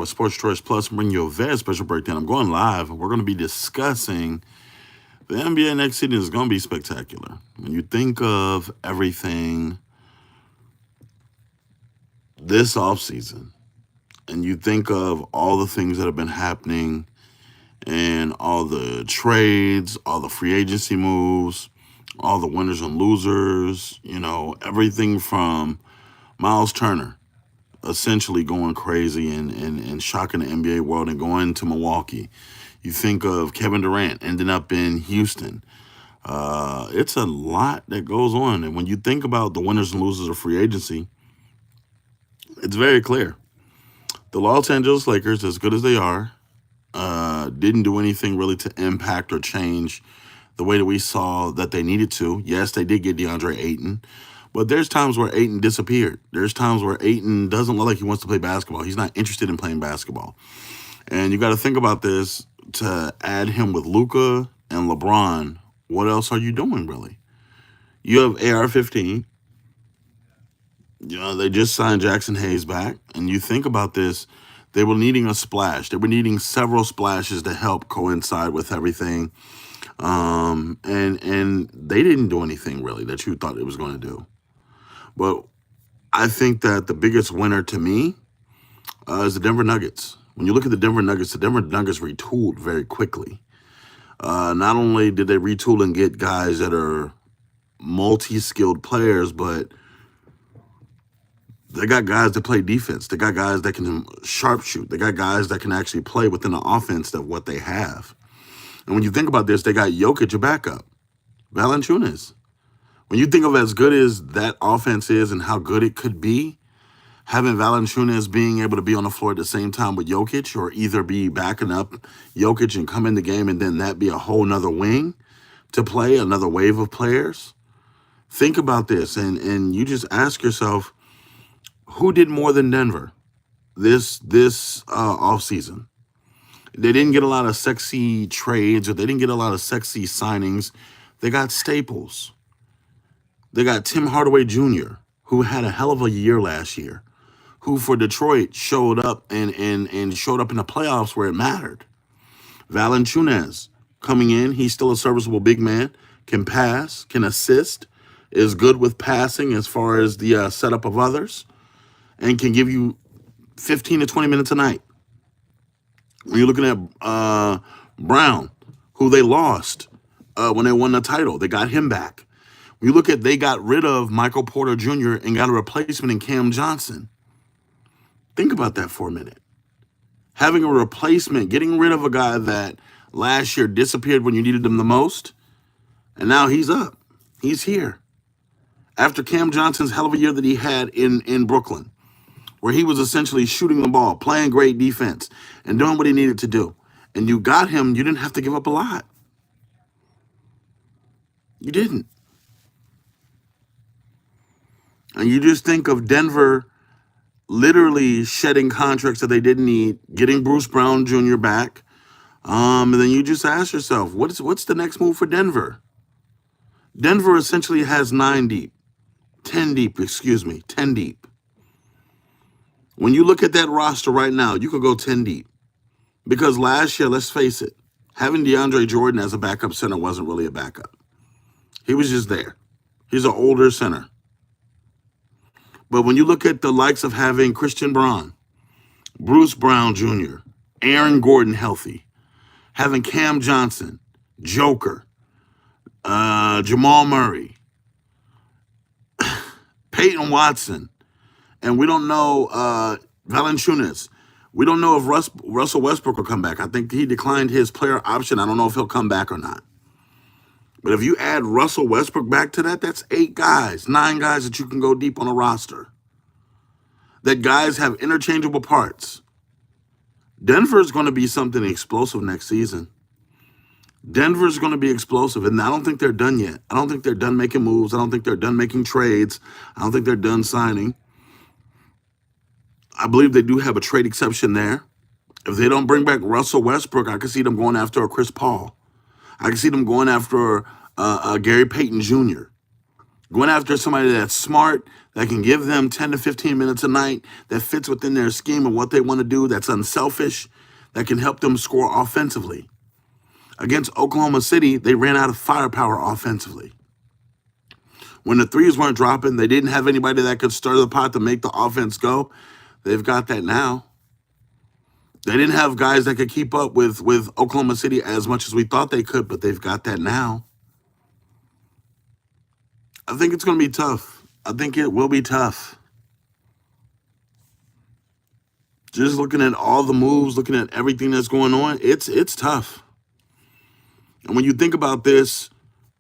with Sports Choice Plus. Bring you a very special breakdown. I'm going live, and we're going to be discussing the NBA next season is going to be spectacular. When you think of everything this offseason, and you think of all the things that have been happening, and all the trades, all the free agency moves, all the winners and losers, everything from Miles Turner essentially going crazy and shocking the NBA world and going to Milwaukee. You think of Kevin Durant ending up in Houston. It's a lot that goes on. And when you think about the winners and losers of free agency, it's very clear. The Los Angeles Lakers, as good as they are, didn't do anything really to impact or change the way that we saw that they needed to. Yes, they did get DeAndre Ayton, but there's times where Ayton disappeared. There's times where Ayton doesn't look like he wants to play basketball. He's not interested in playing basketball. And you got to think about this. To add him with Luka and LeBron, what else are you doing, really? You have AR-15. They just signed Jackson Hayes back. And you think about this, they were needing a splash. They were needing several splashes to help coincide with everything. And they didn't do anything, really, that you thought it was going to do. But I think that the biggest winner to me is the Denver Nuggets. When you look at the Denver Nuggets retooled very quickly. Not only did they retool and get guys that are multi-skilled players, but they got guys that play defense. They got guys that can sharpshoot. They got guys that can actually play within the offense of what they have. And when you think about this, they got Jokic, a backup, Valanciunas. When you think of as good as that offense is and how good it could be, having Valanciunas being able to be on the floor at the same time with Jokic, or either be backing up Jokic and come in the game and then that be a whole nother wing to play, another wave of players. Think about this, and you just ask yourself, who did more than Denver this offseason? They didn't get a lot of sexy trades, or they didn't get a lot of sexy signings. They got staples. They got Tim Hardaway Jr., who had a hell of a year last year, who for Detroit showed up and showed up in the playoffs where it mattered. Valanciunas coming in, he's still a serviceable big man, can pass, can assist, is good with passing as far as the setup of others, and can give you 15 to 20 minutes a night. When you're looking at Brown, who they lost when they won the title, they got him back. When you look at, they got rid of Michael Porter Jr. and got a replacement in Cam Johnson. Think about that for a minute. Having a replacement, getting rid of a guy that last year disappeared when you needed him the most, and now he's up. He's here. After Cam Johnson's hell of a year that he had in Brooklyn, where he was essentially shooting the ball, playing great defense, and doing what he needed to do. And you got him, you didn't have to give up a lot. You didn't. And you just think of Denver literally shedding contracts that they didn't need, getting Bruce Brown Jr. back. And then you just ask yourself, what's the next move for Denver? Denver essentially has 10 deep. When you look at that roster right now, you could go 10 deep. Because last year, let's face it, having DeAndre Jordan as a backup center wasn't really a backup. He was just there. He's an older center. But when you look at the likes of having Christian Braun, Bruce Brown Jr., Aaron Gordon healthy, having Cam Johnson, Joker, Jamal Murray, Peyton Watson, and we don't know Valanciunas. We don't know if Russell Westbrook will come back. I think he declined his player option. I don't know if he'll come back or not. But if you add Russell Westbrook back to that, that's 9 guys that you can go deep on a roster. That guys have interchangeable parts. Denver's going to be something explosive next season. Denver's going to be explosive, and I don't think they're done yet. I don't think they're done making moves. I don't think they're done making trades. I don't think they're done signing. I believe they do have a trade exception there. If they don't bring back Russell Westbrook, I can see them going after a Chris Paul. I can see them going after Gary Payton Jr. Going after somebody that's smart, that can give them 10 to 15 minutes a night, that fits within their scheme and what they want to do, that's unselfish, that can help them score offensively. Against Oklahoma City, they ran out of firepower offensively. When the threes weren't dropping, they didn't have anybody that could stir the pot to make the offense go. They've got that now. They didn't have guys that could keep up with Oklahoma City as much as we thought they could, but they've got that now. I think it's going to be tough. I think it will be tough. Just looking at all the moves, looking at everything that's going on, it's tough. And when you think about this,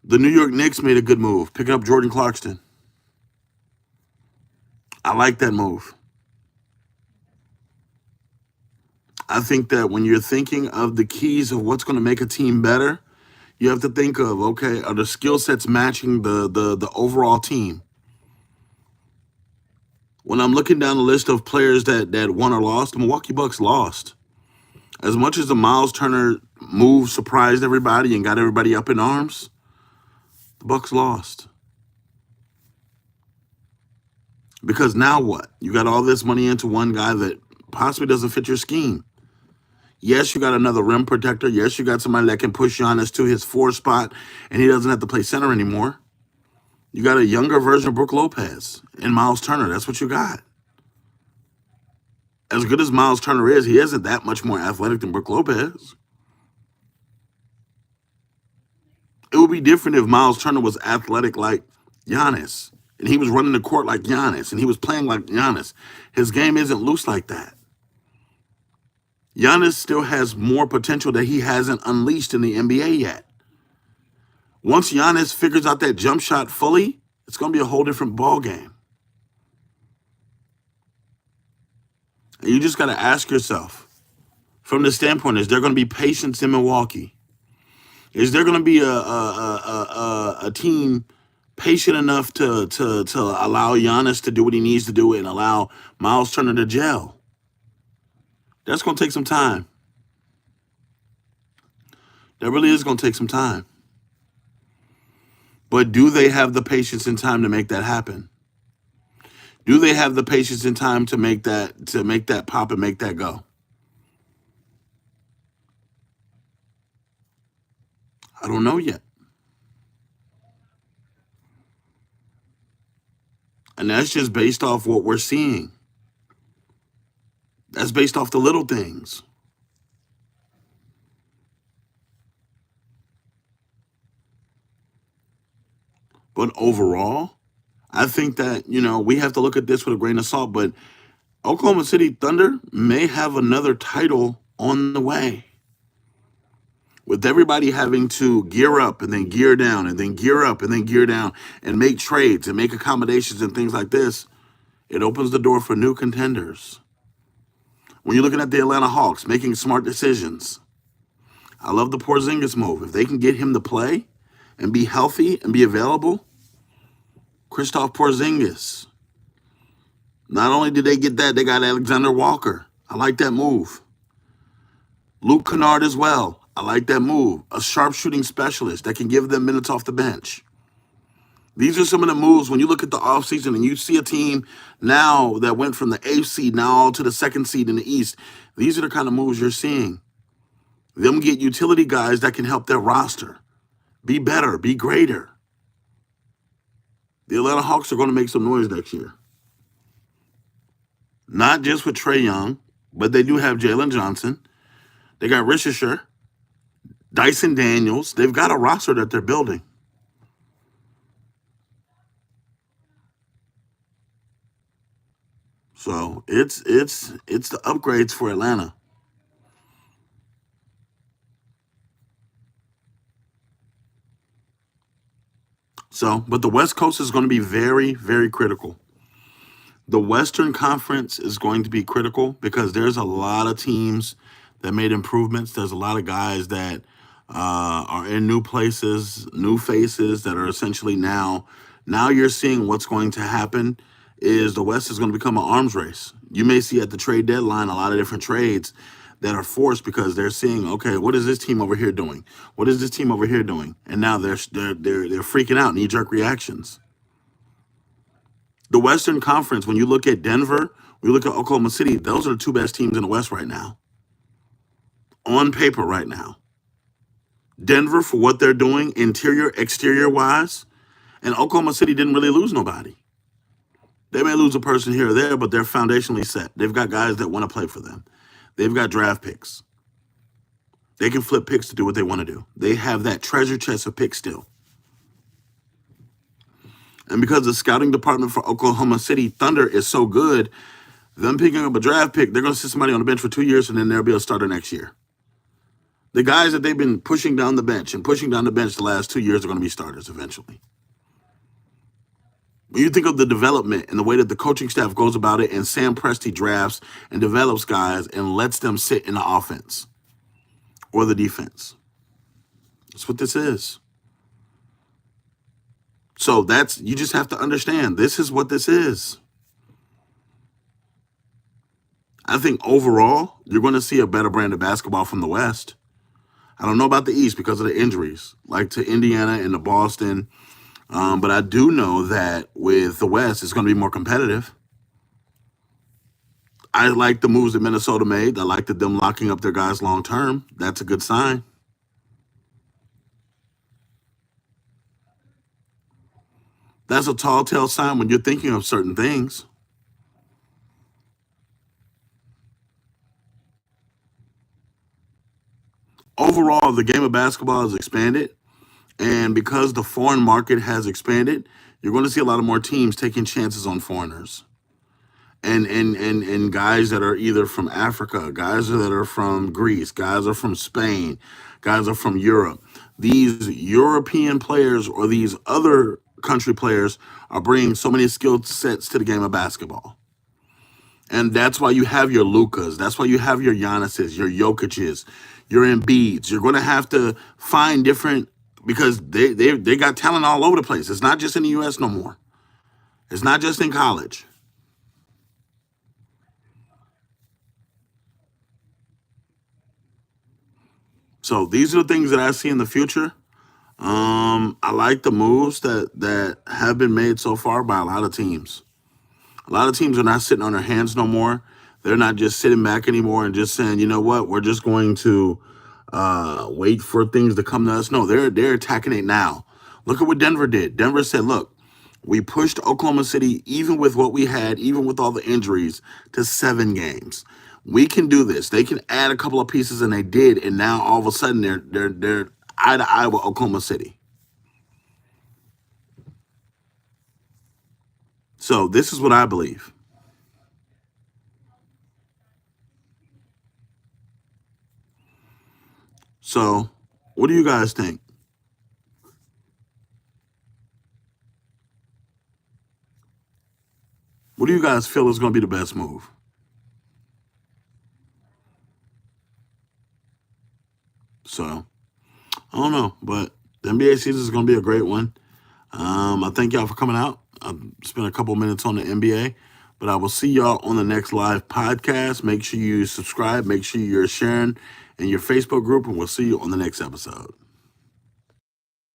the New York Knicks made a good move, picking up Jordan Clarkson. I like that move. I think that when you're thinking of the keys of what's going to make a team better, you have to think of, okay, are the skill sets matching the overall team? When I'm looking down the list of players that won or lost, the Milwaukee Bucks lost. As much as the Miles Turner move surprised everybody and got everybody up in arms, the Bucks lost. Because now what? You got all this money into one guy that possibly doesn't fit your scheme. Yes, you got another rim protector. Yes, you got somebody that can push Giannis to his 4 spot, and he doesn't have to play center anymore. You got a younger version of Brook Lopez and Miles Turner. That's what you got. As good as Miles Turner is, he isn't that much more athletic than Brook Lopez. It would be different if Miles Turner was athletic like Giannis, and he was running the court like Giannis, and he was playing like Giannis. His game isn't loose like that. Giannis still has more potential that he hasn't unleashed in the NBA yet. Once Giannis figures out that jump shot fully, it's going to be a whole different ball game. And you just got to ask yourself, from the standpoint, is there going to be patience in Milwaukee? Is there going to be a team patient enough to allow Giannis to do what he needs to do and allow Miles Turner to gel? That's going to take some time. That really is going to take some time. But do they have the patience and time to make that happen? Do they have the patience and time to make that pop and make that go? I don't know yet. And that's just based off what we're seeing. That's based off the little things. But overall, I think that, we have to look at this with a grain of salt, but Oklahoma City Thunder may have another title on the way. With everybody having to gear up and then gear down and then gear up and then gear down and make trades and make accommodations and things like this, it opens the door for new contenders. When you're looking at the Atlanta Hawks making smart decisions, I love the Porzingis move. If they can get him to play and be healthy and be available, Kristaps Porzingis. Not only did they get that, they got Alexander Walker. I like that move. Luke Kennard as well. I like that move. A sharpshooting specialist that can give them minutes off the bench. These are some of the moves when you look at the offseason and you see a team now that went from the 8th seed now to the 2nd seed in the East. These are the kind of moves you're seeing. Them get utility guys that can help their roster be better, be greater. The Atlanta Hawks are going to make some noise next year. Not just with Trae Young, but they do have Jalen Johnson. They got Richardson, Dyson Daniels. They've got a roster that they're building. So it's the upgrades for Atlanta. So, but the West Coast is going to be very, very critical. The Western Conference is going to be critical because there's a lot of teams that made improvements. There's a lot of guys that are in new places, new faces that are essentially now you're seeing what's going to happen is the West is going to become an arms race. You may see at the trade deadline a lot of different trades that are forced because they're seeing, okay, what is this team over here doing? What is this team over here doing? And now they're freaking out, knee-jerk reactions. The Western Conference, when you look at Denver, when you look at Oklahoma City, those are the two best teams in the West right now, on paper right now. Denver, for what they're doing, interior, exterior wise, and Oklahoma City didn't really lose nobody. They may lose a person here or there, but they're foundationally set. They've got guys that want to play for them. They've got draft picks. They can flip picks to do what they want to do. They have that treasure chest of picks still. And because the scouting department for Oklahoma City Thunder is so good, them picking up a draft pick, they're going to sit somebody on the bench for 2 years, and then they'll be a starter next year. The guys that they've been pushing down the bench the last 2 years are going to be starters eventually. When you think of the development and the way that the coaching staff goes about it, and Sam Presti drafts and develops guys and lets them sit in the offense or the defense. That's what this is. So you just have to understand, this is what this is. I think overall, you're going to see a better brand of basketball from the West. I don't know about the East because of the injuries, like to Indiana and to Boston. But I do know that with the West, it's going to be more competitive. I like the moves that Minnesota made. I like them locking up their guys long term. That's a good sign. That's a tall tale sign when you're thinking of certain things. Overall, the game of basketball has expanded. And because the foreign market has expanded, you're going to see a lot of more teams taking chances on foreigners. And guys that are either from Africa, guys that are from Greece, guys are from Spain, guys are from Europe. These European players or these other country players are bringing so many skill sets to the game of basketball. And that's why you have your Lukas. That's why you have your Giannis's, your Jokic's, your Embiid's. You're going to have to find different, because they got talent all over the place. It's not just in the U.S. no more. It's not just in college. So these are the things that I see in the future. I like the moves that have been made so far by a lot of teams. A lot of teams are not sitting on their hands no more. They're not just sitting back anymore and just saying, you know what, we're just going to wait for things to come to us. No, they're attacking it now. Look at what Denver did. Denver said, look, we pushed Oklahoma City, even with what we had, even with all the injuries, to 7 games. We can do this. They can add a couple of pieces, and they did. And now all of a sudden they're eye to eye with Oklahoma City. So this is what I believe. So what do you guys think? What do you guys feel is going to be the best move? So I don't know, but the NBA season is going to be a great one. I thank y'all for coming out. I've spent a couple minutes on the NBA, but I will see y'all on the next live podcast. Make sure you subscribe. Make sure you're sharing in your Facebook group, and we'll see you on the next episode.